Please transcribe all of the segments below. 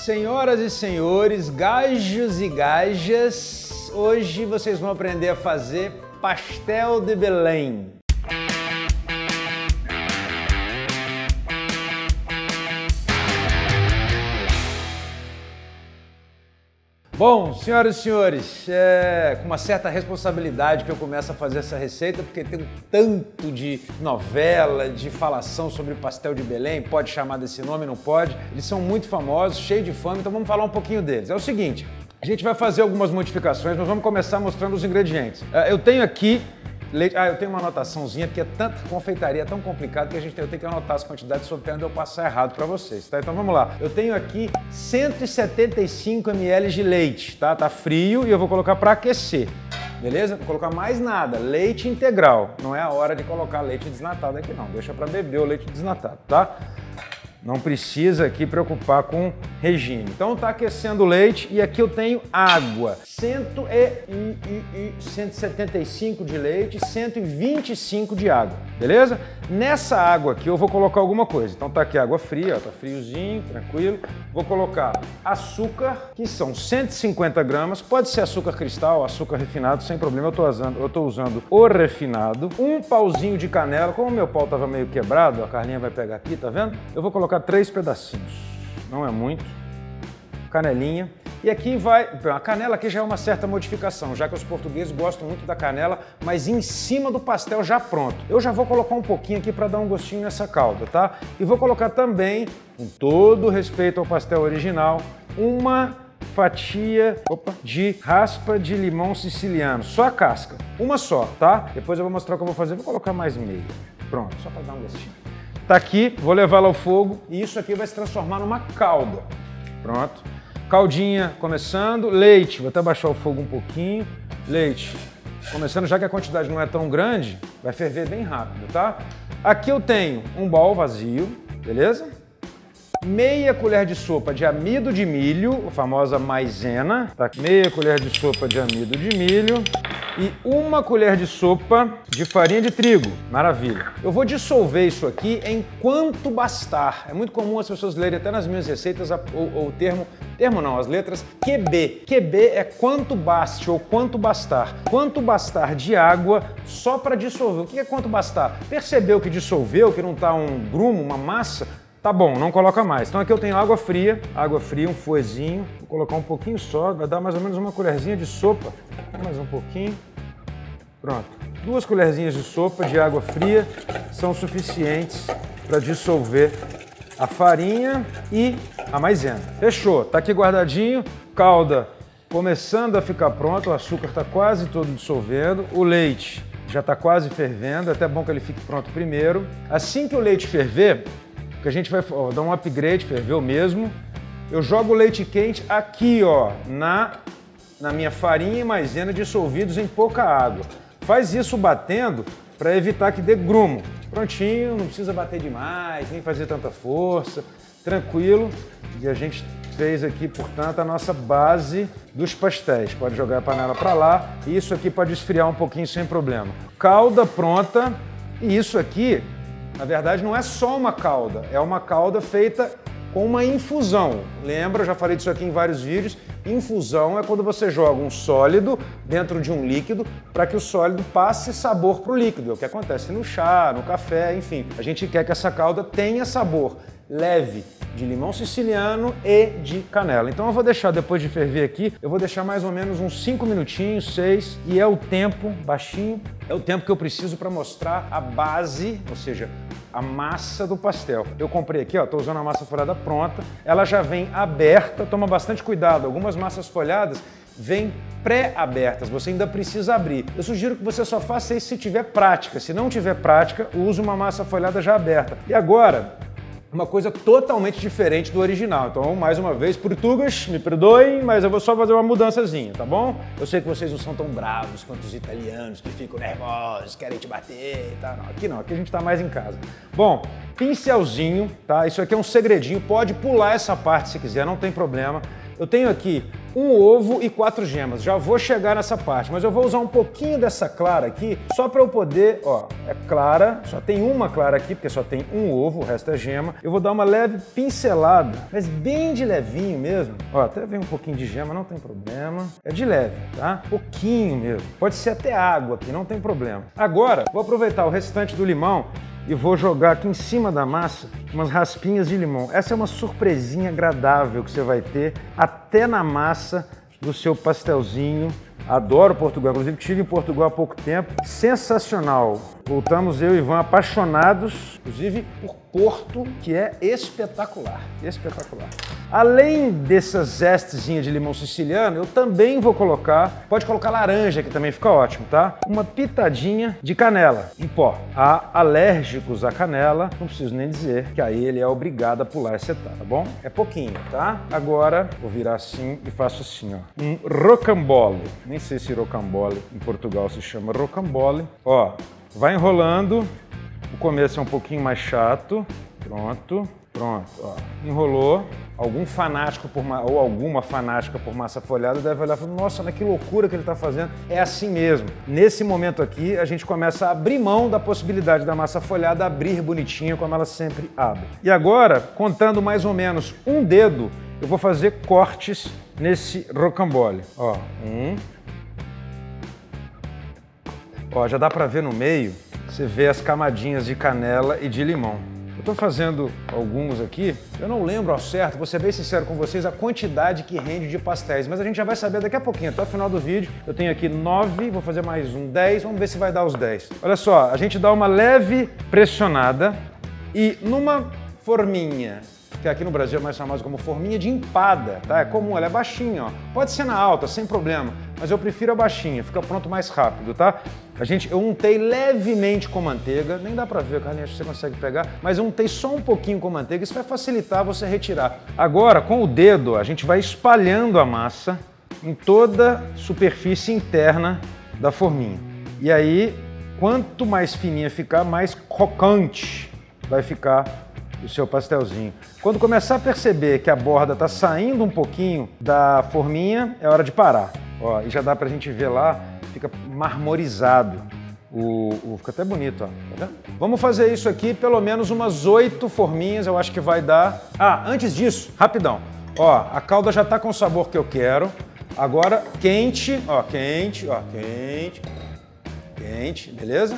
Senhoras e senhores, gajos e gajas, hoje vocês vão aprender a fazer pastel de Belém. Bom, senhoras e senhores, é com uma certa responsabilidade que eu começo a fazer essa receita, porque tem um tanto de novela, de falação sobre pastel de Belém, pode chamar desse nome, não pode. Eles são muito famosos, cheios de fama, então vamos falar um pouquinho deles. É o seguinte, a gente vai fazer algumas modificações, mas vamos começar mostrando os ingredientes. Eu tenho aqui leite. Eu tenho uma anotaçãozinha, porque é tanta confeitaria, é tão complicado que eu tenho que anotar as quantidades sob pena de eu passar errado para vocês, tá? Então vamos lá. Eu tenho aqui 175 ml de leite, tá? Tá frio e eu vou colocar para aquecer, beleza? Vou colocar mais nada, leite integral. Não é a hora de colocar leite desnatado aqui não, deixa para beber o leite desnatado, tá? Não precisa aqui preocupar com regime. Então tá aquecendo o leite e aqui eu tenho água. 175 de leite, 125 de água, beleza? Nessa água aqui eu vou colocar alguma coisa. Então tá aqui água fria, ó, tá friozinho, tranquilo. Vou colocar açúcar, que são 150 gramas. Pode ser açúcar cristal, açúcar refinado, sem problema. Eu tô usando o refinado. Um pauzinho de canela. Como o meu pau tava meio quebrado, a Carlinha vai pegar aqui, tá vendo? Eu vou colocar 3 pedacinhos, não é muito, canelinha. E aqui vai, a canela aqui já é uma certa modificação, já que os portugueses gostam muito da canela, mas em cima do pastel já pronto. Eu já vou colocar um pouquinho aqui para dar um gostinho nessa calda, tá? E vou colocar também, com todo respeito ao pastel original, uma fatia de raspa de limão siciliano, só a casca, uma só, tá? Depois eu vou mostrar o que eu vou fazer, vou colocar mais meia. Pronto, só para dar um gostinho. Tá aqui, vou levá-la ao fogo e isso aqui vai se transformar numa calda. Pronto. Caldinha começando, leite, vou até baixar o fogo um pouquinho. Leite começando, já que a quantidade não é tão grande, vai ferver bem rápido, tá? Aqui eu tenho um bowl vazio, beleza? Meia colher de sopa de amido de milho, a famosa maisena. Tá? Meia colher de sopa de amido de milho. E uma colher de sopa de farinha de trigo. Maravilha. Eu vou dissolver isso aqui enquanto bastar. É muito comum as pessoas lerem até nas minhas receitas o termo não, as letras QB. QB é quanto baste ou quanto bastar. Quanto bastar de água só para dissolver. O que é quanto bastar? Percebeu que dissolveu, que não está um grumo, uma massa? Tá bom, não coloca mais. Então aqui eu tenho água fria, um fouetzinho. Vou colocar um pouquinho só, vai dar mais ou menos uma colherzinha de sopa. Mais um pouquinho. Pronto. 2 colherzinhas de sopa de água fria são suficientes para dissolver a farinha e a maisena. Fechou, tá aqui guardadinho, calda começando a ficar pronta, o açúcar está quase todo dissolvendo, o leite já está quase fervendo, é até bom que ele fique pronto primeiro. Assim que o leite ferver, que a gente vai dar um upgrade, ferveu mesmo, eu jogo o leite quente aqui, ó, na minha farinha e maisena dissolvidos em pouca água. Faz isso batendo para evitar que dê grumo. Prontinho, não precisa bater demais, nem fazer tanta força, tranquilo. E a gente fez aqui, portanto, a nossa base dos pastéis. Pode jogar a panela para lá e isso aqui pode esfriar um pouquinho sem problema. Calda pronta e isso aqui, na verdade, não é só uma calda, é uma calda feita com uma infusão. Lembra, eu já falei disso aqui em vários vídeos, infusão é quando você joga um sólido dentro de um líquido para que o sólido passe sabor para o líquido. É o que acontece no chá, no café, enfim. A gente quer que essa calda tenha sabor leve de limão siciliano e de canela. Então eu vou deixar, depois de ferver aqui, eu vou deixar mais ou menos uns 5 minutinhos, 6, e é o tempo, baixinho, é o tempo que eu preciso para mostrar a base, ou seja, a massa do pastel. Eu comprei aqui, ó, tô usando a massa folhada pronta, ela já vem aberta, toma bastante cuidado, algumas massas folhadas vêm pré-abertas, você ainda precisa abrir. Eu sugiro que você só faça isso se tiver prática, se não tiver prática, use uma massa folhada já aberta. E agora, uma coisa totalmente diferente do original. Então, mais uma vez, português, me perdoem, mas eu vou só fazer uma mudançazinha, tá bom? Eu sei que vocês não são tão bravos quanto os italianos, que ficam nervosos, querem te bater e tal. Não, aqui a gente tá mais em casa. Bom, pincelzinho, tá? Isso aqui é um segredinho, pode pular essa parte se quiser, não tem problema. Eu tenho aqui um ovo e 4 gemas. Já vou chegar nessa parte, mas eu vou usar um pouquinho dessa clara aqui, só para eu poder, ó, é clara, só tem uma clara aqui, porque só tem um ovo, o resto é gema. Eu vou dar uma leve pincelada, mas bem de levinho mesmo. Ó, até vem um pouquinho de gema, não tem problema. É de leve, tá? Pouquinho mesmo. Pode ser até água aqui, não tem problema. Agora, vou aproveitar o restante do limão e vou jogar aqui em cima da massa umas raspinhas de limão. Essa é uma surpresinha agradável que você vai ter até na massa do seu pastelzinho. Adoro Portugal, inclusive estive em Portugal há pouco tempo. Sensacional. Voltamos eu e Ivan apaixonados, inclusive por Porto, que é espetacular, espetacular. Além dessas zestezinhas de limão siciliano, eu também vou colocar, pode colocar laranja que também fica ótimo, tá? Uma pitadinha de canela em pó. Há alérgicos à canela, não preciso nem dizer que aí ele é obrigado a pular essa etapa, tá bom? É pouquinho, tá? Agora vou virar assim e faço assim, ó. Um rocambole. Nem sei se rocambole em Portugal se chama rocambole. Ó, vai enrolando. O começo é um pouquinho mais chato. Pronto, pronto, ó. Enrolou. Algum fanático ou alguma fanática por massa folhada deve olhar e falar, nossa, mas que loucura que ele está fazendo. É assim mesmo. Nesse momento aqui, a gente começa a abrir mão da possibilidade da massa folhada abrir bonitinha, como ela sempre abre. E agora, contando mais ou menos um dedo, eu vou fazer cortes nesse rocambole. Ó, Ó, já dá para ver no meio, você vê as camadinhas de canela e de limão. Eu estou fazendo alguns aqui, eu não lembro ao certo, vou ser bem sincero com vocês, a quantidade que rende de pastéis, mas a gente já vai saber daqui a pouquinho, até o final do vídeo. Eu tenho aqui 9, vou fazer mais um 10, vamos ver se vai dar os 10. Olha só, a gente dá uma leve pressionada e numa forminha, que aqui no Brasil é mais famosa como forminha de empada, tá? É comum, ela é baixinha, ó. Pode ser na alta, sem problema, mas eu prefiro a baixinha, fica pronto mais rápido, tá? Eu untei levemente com manteiga, nem dá pra ver, Carlinhos, acho que você consegue pegar, mas eu untei só um pouquinho com manteiga, isso vai facilitar você retirar. Agora, com o dedo, a gente vai espalhando a massa em toda a superfície interna da forminha. E aí, quanto mais fininha ficar, mais crocante vai ficar o seu pastelzinho. Quando começar a perceber que a borda está saindo um pouquinho da forminha, é hora de parar. Ó, e já dá pra gente ver lá, fica marmorizado. Fica até bonito, ó. Tá vendo? Vamos fazer isso aqui, pelo menos umas 8 forminhas, eu acho que vai dar. Ah, antes disso, rapidão. Ó, a calda já tá com o sabor que eu quero. Agora, quente, ó, quente, ó, quente. Quente, beleza?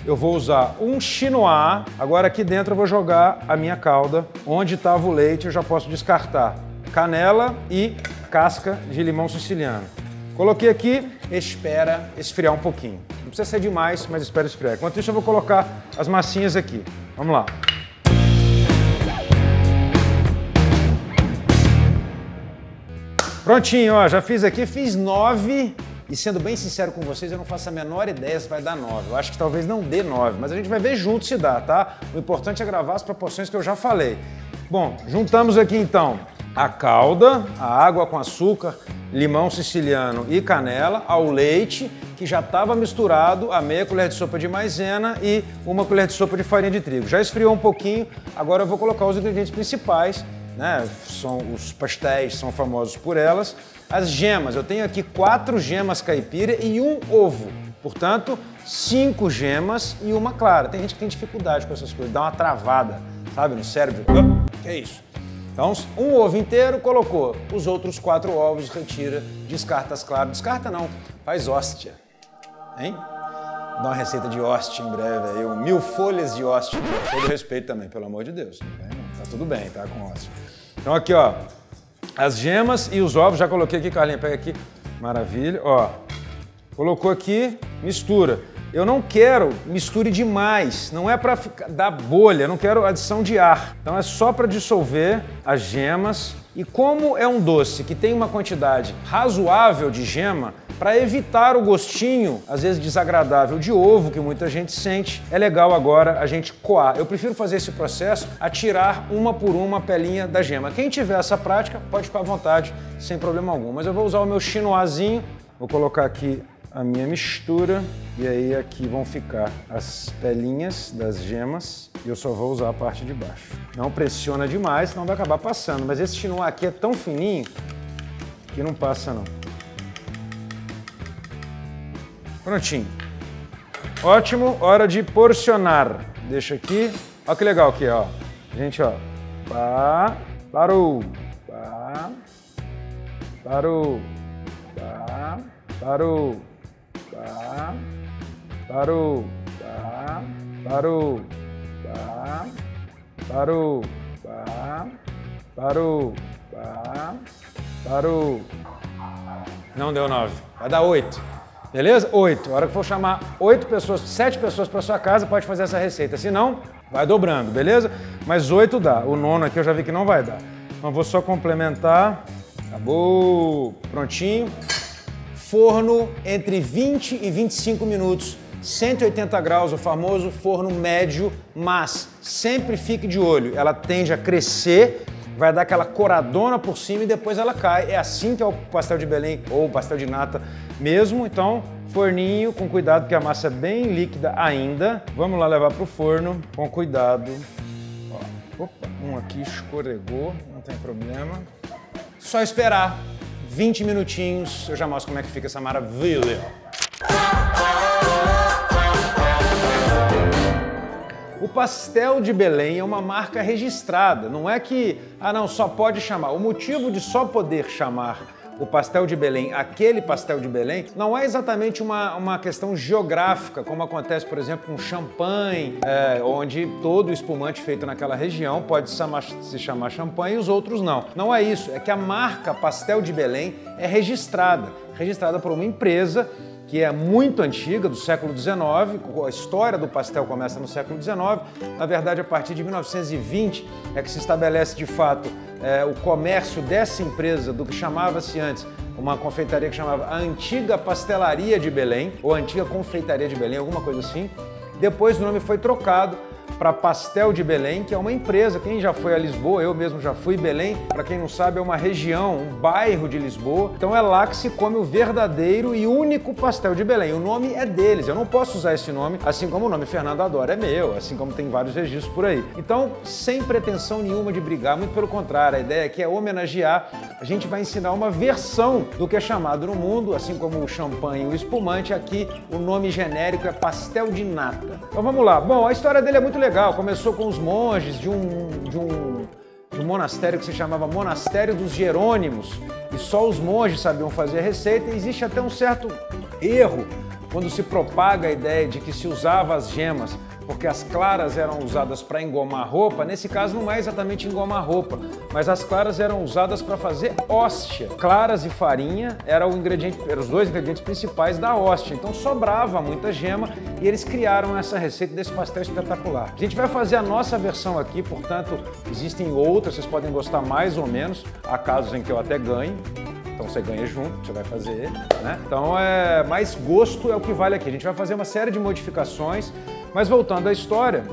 Eu vou usar um chinois. Agora aqui dentro eu vou jogar a minha calda. Onde estava o leite eu já posso descartar. Canela e casca de limão siciliano. Coloquei aqui, espera esfriar um pouquinho. Não precisa ser demais, mas espera esfriar. Enquanto isso eu vou colocar as massinhas aqui. Vamos lá. Prontinho, ó, já fiz aqui, fiz 9. E sendo bem sincero com vocês, eu não faço a menor ideia se vai dar 9. Eu acho que talvez não dê 9, mas a gente vai ver junto se dá, tá? O importante é gravar as proporções que eu já falei. Bom, juntamos aqui então a calda, a água com açúcar, limão siciliano e canela, ao leite, que já estava misturado, a meia colher de sopa de maisena e uma colher de sopa de farinha de trigo. Já esfriou um pouquinho, agora eu vou colocar os ingredientes principais, né? Os pastéis são famosos por elas. As gemas, eu tenho aqui 4 gemas caipira e um ovo. Portanto, 5 gemas e uma clara. Tem gente que tem dificuldade com essas coisas, dá uma travada, sabe, no cérebro. Que é isso? Então, um ovo inteiro, colocou. Os outros 4 ovos, retira, descarta as claras. Descarta não, faz hóstia. Hein? Dá uma receita de hóstia em breve aí, 1000 folhas de hóstia. Com todo respeito também, pelo amor de Deus. Tá tudo bem, tá, com hóstia. Então aqui, ó, as gemas e os ovos, já coloquei aqui, Carlinha, pega aqui. Maravilha, ó. Colocou aqui, mistura. Eu não quero misture demais, não é para dar bolha, eu não quero adição de ar. Então é só para dissolver as gemas. E como é um doce que tem uma quantidade razoável de gema, para evitar o gostinho, às vezes desagradável, de ovo, que muita gente sente, é legal agora a gente coar. Eu prefiro fazer esse processo a tirar uma por uma a pelinha da gema. Quem tiver essa prática, pode ficar à vontade, sem problema algum. Mas eu vou usar o meu chinoisinho, vou colocar aqui a minha mistura e aí aqui vão ficar as pelinhas das gemas e eu só vou usar a parte de baixo. Não pressiona demais, senão vai acabar passando, mas esse chinois aqui é tão fininho que aqui não passa não. Prontinho. Ótimo, hora de porcionar. Deixa aqui. Olha que legal aqui, ó. Gente, ó. Pá, parou. Pá, parou. Pá, parou. Pá, parou. Pá, parou. Pá, parou. Pá, parou. Pá, parou. Não deu 9. Vai dar 8. Beleza? 8. A hora que for chamar 8 pessoas, 7 pessoas para sua casa, pode fazer essa receita. Se não, vai dobrando, beleza? Mas 8 dá. O nono aqui eu já vi que não vai dar. Então vou só complementar. Acabou. Prontinho. Forno entre 20 e 25 minutos. 180 graus, o famoso forno médio, mas sempre fique de olho. Ela tende a crescer, vai dar aquela coradona por cima e depois ela cai. É assim que é o pastel de Belém ou o pastel de nata mesmo. Então, forninho, com cuidado, porque a massa é bem líquida ainda. Vamos lá levar para o forno com cuidado. Ó, opa, um aqui escorregou, não tem problema. Só esperar 20 minutinhos, eu já mostro como é que fica essa maravilha. O pastel de Belém é uma marca registrada, não é que, não, só pode chamar. O motivo de só poder chamar o pastel de Belém aquele pastel de Belém não é exatamente uma questão geográfica, como acontece, por exemplo, com champanhe, onde todo espumante feito naquela região pode se chamar champanhe e os outros não. Não é isso, é que a marca Pastel de Belém é registrada por uma empresa que é muito antiga, do século XIX, a história do pastel começa no século XIX, na verdade a partir de 1920 é que se estabelece de fato o comércio dessa empresa, do que chamava-se antes uma confeitaria que chamava a Antiga Pastelaria de Belém, ou Antiga Confeitaria de Belém, alguma coisa assim. Depois o nome foi trocado para Pastel de Belém, que é uma empresa. Quem já foi a Lisboa, eu mesmo já fui. Belém, para quem não sabe, é uma região, um bairro de Lisboa. Então é lá que se come o verdadeiro e único pastel de Belém. O nome é deles, eu não posso usar esse nome, assim como o nome Fernando Adora é meu, assim como tem vários registros por aí. Então, sem pretensão nenhuma de brigar, muito pelo contrário, a ideia aqui é homenagear. A gente vai ensinar uma versão do que é chamado no mundo, assim como o champanhe e o espumante, aqui o nome genérico é pastel de nata. Então vamos lá. Bom, a história dele é muito legal. Começou com os monges de um monastério que se chamava Monastério dos Jerônimos, e só os monges sabiam fazer a receita. E existe até um certo erro quando se propaga a ideia de que se usava as gemas porque as claras eram usadas para engomar roupa. Nesse caso não é exatamente engomar roupa, mas as claras eram usadas para fazer hóstia. Claras e farinha eram os dois ingredientes principais da hóstia, então sobrava muita gema e eles criaram essa receita desse pastel espetacular. A gente vai fazer a nossa versão aqui, portanto existem outras, vocês podem gostar mais ou menos, há casos em que eu até ganho. Então você ganha junto, você vai fazer, né? Então mais gosto é o que vale aqui. A gente vai fazer uma série de modificações, mas voltando à história,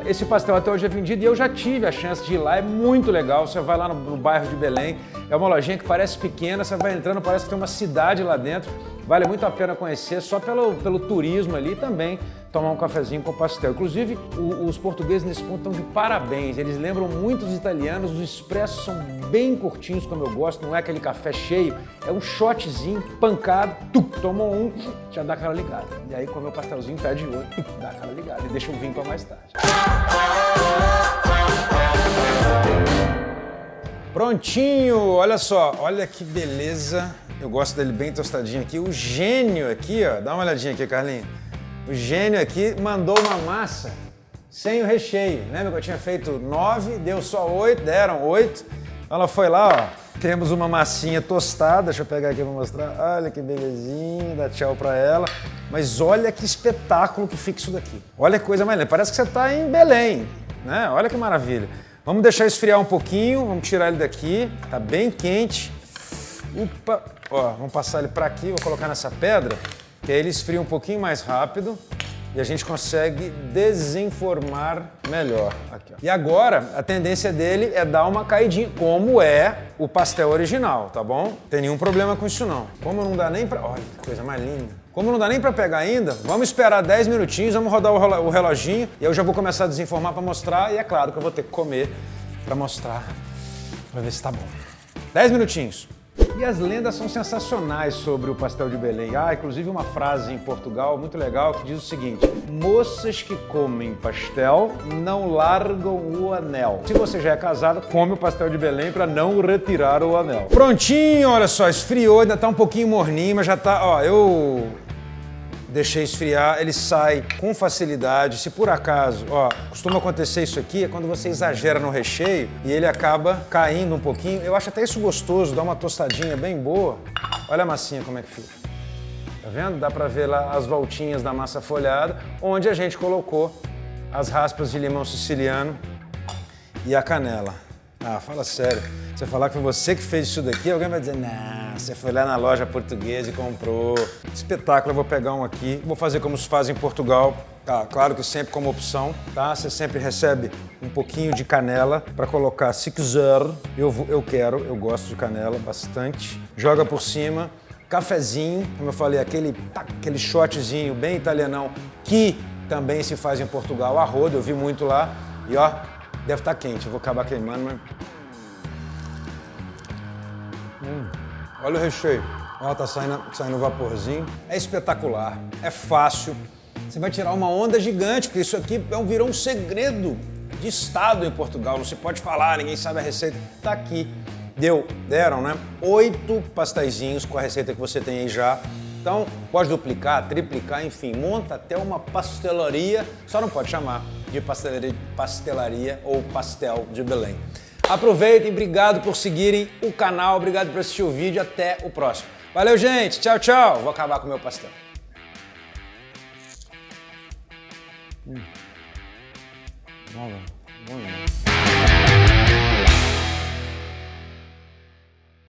esse pastel até hoje é vendido e eu já tive a chance de ir lá, é muito legal. Você vai lá no bairro de Belém, é uma lojinha que parece pequena, você vai entrando, parece que tem uma cidade lá dentro. Vale muito a pena conhecer, só pelo turismo ali também, tomar um cafezinho com pastel. Inclusive, os portugueses nesse ponto estão de parabéns, eles lembram muito dos italianos, os expressos são bem curtinhos, como eu gosto, não é aquele café cheio, é um shotzinho, pancado, tomou um, já dá aquela ligada. E aí, comer o pastelzinho, pé de olho, dá aquela ligada e deixa o vinho para mais tarde. Prontinho, olha só, olha que beleza. Eu gosto dele bem tostadinho aqui. O gênio aqui, ó, dá uma olhadinha aqui, Carlinhos. O gênio aqui mandou uma massa sem o recheio. Lembra que eu tinha feito 9, deu só 8, deram 8. Ela foi lá, ó, temos uma massinha tostada, deixa eu pegar aqui pra mostrar. Olha que belezinha, dá tchau pra ela. Mas olha que espetáculo que fica isso daqui. Olha que coisa mais linda, parece que você tá em Belém, né? Olha que maravilha. Vamos deixar esfriar um pouquinho, vamos tirar ele daqui, tá bem quente. Opa, ó, vamos passar ele para aqui, vou colocar nessa pedra, que aí ele esfria um pouquinho mais rápido e a gente consegue desenformar melhor. Aqui, ó. E agora, a tendência dele é dar uma caidinha, como é o pastel original, tá bom? Não tem nenhum problema com isso não. Como não dá nem para... Olha, que coisa mais linda. Como não dá nem para pegar ainda, vamos esperar 10 minutinhos, vamos rodar o reloginho e eu já vou começar a desenformar para mostrar e é claro que eu vou ter que comer para mostrar, para ver se tá bom. 10 minutinhos. E as lendas são sensacionais sobre o pastel de Belém. Inclusive uma frase em Portugal muito legal que diz o seguinte: moças que comem pastel não largam o anel. Se você já é casado, come o pastel de Belém para não retirar o anel. Prontinho, olha só, esfriou, ainda tá um pouquinho morninho, mas já tá, ó, eu deixei esfriar, ele sai com facilidade. Se por acaso, ó, costuma acontecer isso aqui, é quando você exagera no recheio e ele acaba caindo um pouquinho. Eu acho até isso gostoso, dá uma tostadinha bem boa. Olha a massinha como é que fica. Tá vendo? Dá pra ver lá as voltinhas da massa folhada, onde a gente colocou as raspas de limão siciliano e a canela. Fala sério. Você falar que foi você que fez isso daqui, alguém vai dizer, não, você foi lá na loja portuguesa e comprou. Espetáculo, eu vou pegar um aqui, vou fazer como se faz em Portugal. Claro que sempre como opção, tá? Você sempre recebe um pouquinho de canela para colocar, se quiser. Eu gosto de canela bastante. Joga por cima, cafezinho, como eu falei, aquele shotzinho bem italianão, que também se faz em Portugal, a rodo, eu vi muito lá. E ó, deve estar quente, eu vou acabar queimando, mas... Olha o recheio. Ó, tá saindo vaporzinho. É espetacular, é fácil. Você vai tirar uma onda gigante, porque isso aqui virou um segredo de estado em Portugal. Não se pode falar, ninguém sabe a receita. Tá aqui. Deram, né? 8 pasteizinhos com a receita que você tem aí já. Então, pode duplicar, triplicar, enfim, monta até uma pastelaria. Só não pode chamar de pastelaria ou pastel de Belém. Aproveitem, obrigado por seguirem o canal, obrigado por assistir o vídeo, até o próximo. Valeu, gente, tchau, tchau. Vou acabar com o meu pastel. Bom,